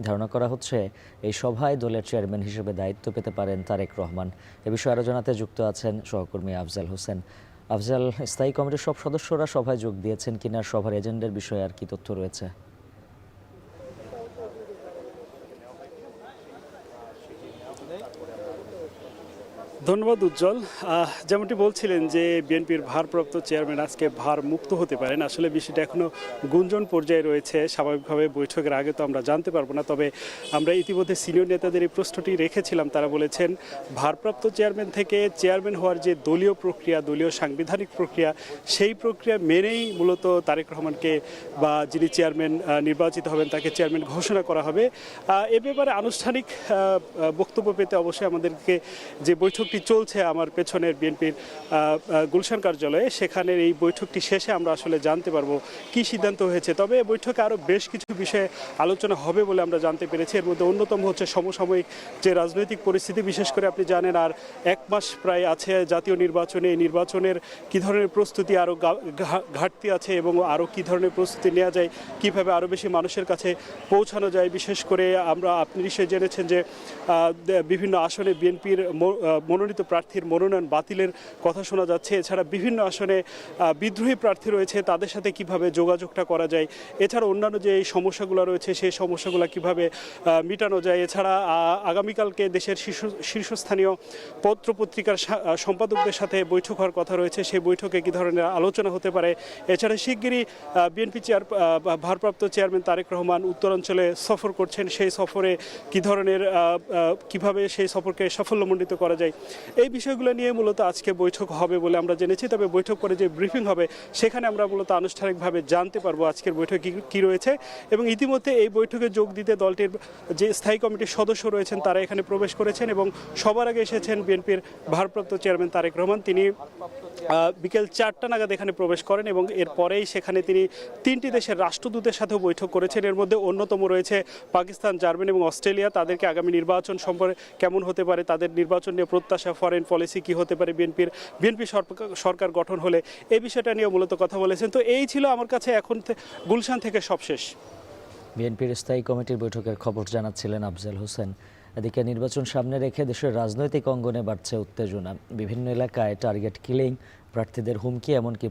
ধারণা করা হচ্ছে এই সভায় দলের চেয়ারম্যান হিসেবে দায়িত্ব পেতে পারেন তারেক রহমান। এ বিষয়ে আরও জানাতে যুক্ত আছেন সহকর্মী আফজাল হোসেন। আফজাল, স্থায়ী কমিটির সব সদস্যরা সভায় যোগ দিয়েছেন কিনা, সভার এজেন্ডার বিষয়ে আর কি তথ্য রয়েছে? ধন্যবাদ উজ্জ্বল। যেমনটি বলছিলেন যে বিএনপির ভারপ্রাপ্ত চেয়ারম্যান আজকে ভার মুক্ত হতে পারেন, আসলে বিষয়টা এখনো গুঞ্জন পর্যায়ে রয়েছে। স্বাভাবিকভাবে বৈঠকের আগে তো আমরা জানতে পারবো না, তবে আমরা ইতিমধ্যে সিনিয়র নেতাদের এই প্রশ্নটি রেখেছিলাম। তারা বলেছেন ভারপ্রাপ্ত চেয়ারম্যান থেকে চেয়ারম্যান হওয়ার যে দলীয় প্রক্রিয়া, দলীয় সাংবিধানিক প্রক্রিয়া, সেই প্রক্রিয়া মেনেই মূলত তারেক রহমানকে বা যিনি চেয়ারম্যান নির্বাচিত হবেন তাকে চেয়ারম্যান ঘোষণা করা হবে। এ ব্যাপারে আনুষ্ঠানিক বক্তব্য পেতে অবশ্যই আমাদেরকে যে বৈঠকটি চলছে আমার পেছনের বিএনপির গুলশান কার্যালয়ে, সেখানের এই বৈঠকটি শেষে আমরা আসলে জানতে পারবো কি সিদ্ধান্ত হয়েছে। তবে এই বৈঠকে আরও বেশ কিছু বিষয়ে আলোচনা হবে বলে আমরা জানতে পেরেছি। এর মধ্যে অন্যতম হচ্ছে সমসাময়িক যে রাজনৈতিক পরিস্থিতি, বিশেষ করে আপনি জানেন আর এক মাস প্রায় আছে জাতীয় নির্বাচনে। এই নির্বাচনের কী ধরনের প্রস্তুতি আরও ঘাটতি আছে এবং আরও কী ধরনের প্রস্তুতি নেওয়া যায়, কীভাবে আরও বেশি মানুষের কাছে পৌঁছানো যায়। বিশেষ করে আপনি নিশ্চয়ই জেনেছেন যে বিভিন্ন আসনে বিএনপির মনোনীত প্রার্থীর মনোনয়ন বাতিলের কথা শোনা যাচ্ছে। এছাড়া বিভিন্ন আসনে বিদ্রোহী প্রার্থী রয়েছে, তাদের সাথে কিভাবে যোগাযোগটা করা যায়। এছাড়া অন্যান্য যে এই সমস্যাগুলো রয়েছে সেই সমস্যাগুলো কিভাবে মিটানো যায়। এছাড়া আগামীকালকে দেশের শীর্ষস্থানীয় পত্রপত্রিকার সম্পাদকদের সাথে বৈঠক হওয়ার কথা রয়েছে, সেই বৈঠকে কী ধরনের আলোচনা হতে পারে। এছাড়া শিগগিরই বিএনপি ভারপ্রাপ্ত চেয়ারম্যান তারেক রহমান উত্তরাঞ্চলে সফর করছেন, সেই সফরে কী ধরনের কিভাবে সেই সফরকে সাফল্যমণ্ডিত করা যায়, এই বিষয়গুলো নিয়ে মূলত আজকে বৈঠক হবে বলে আমরা জেনেছি। তবে বৈঠক পরে যে ব্রিফিং হবে সেখানে আমরা মূলত আনুষ্ঠানিকভাবে জানতে পারবো আজকের বৈঠক কী রয়েছে। এবং ইতিমধ্যে এই বৈঠকে যোগ দিতে দলটির যে স্থায়ী কমিটির সদস্য রয়েছেন তারা এখানে প্রবেশ করেছেন এবং সবার আগে এসেছেন বিএনপির ভারপ্রাপ্ত চেয়ারম্যান তারেক রহমান। তিনি বিকেল 4টা নাগাদ এখানে প্রবেশ করেন এবং এরপরেই সেখানে তিনি 3টি দেশের রাষ্ট্রদূতের সাথেও বৈঠক করেছেন। এর মধ্যে অন্যতম রয়েছে পাকিস্তান, জার্মানি এবং অস্ট্রেলিয়া। তাদেরকে আগামী নির্বাচন সম্পর্কে কেমন হতে পারে, তাদের নির্বাচন নিয়ে প্রত্যাশা, ফরেন পলিসি কী হতে পারে বিএনপি সরকার গঠন হলে, এই বিষয়টা নিয়ে মূলত কথা বলেছেন। তো এই ছিল আমার কাছে এখন গুলশান থেকে সবশেষ। বিএনপির স্থায়ী কমিটির বৈঠকের খবর জানাচ্ছিলেন আফজাল হোসেন। এদিকে নির্বাচন সামনে রেখে দেশের রাজনৈতিক অঙ্গনে বাড়ছে উত্তেজনা। বিভিন্ন এলাকায় টার্গেট কিলিং, প্রার্থীদের হুমকি, এমনকি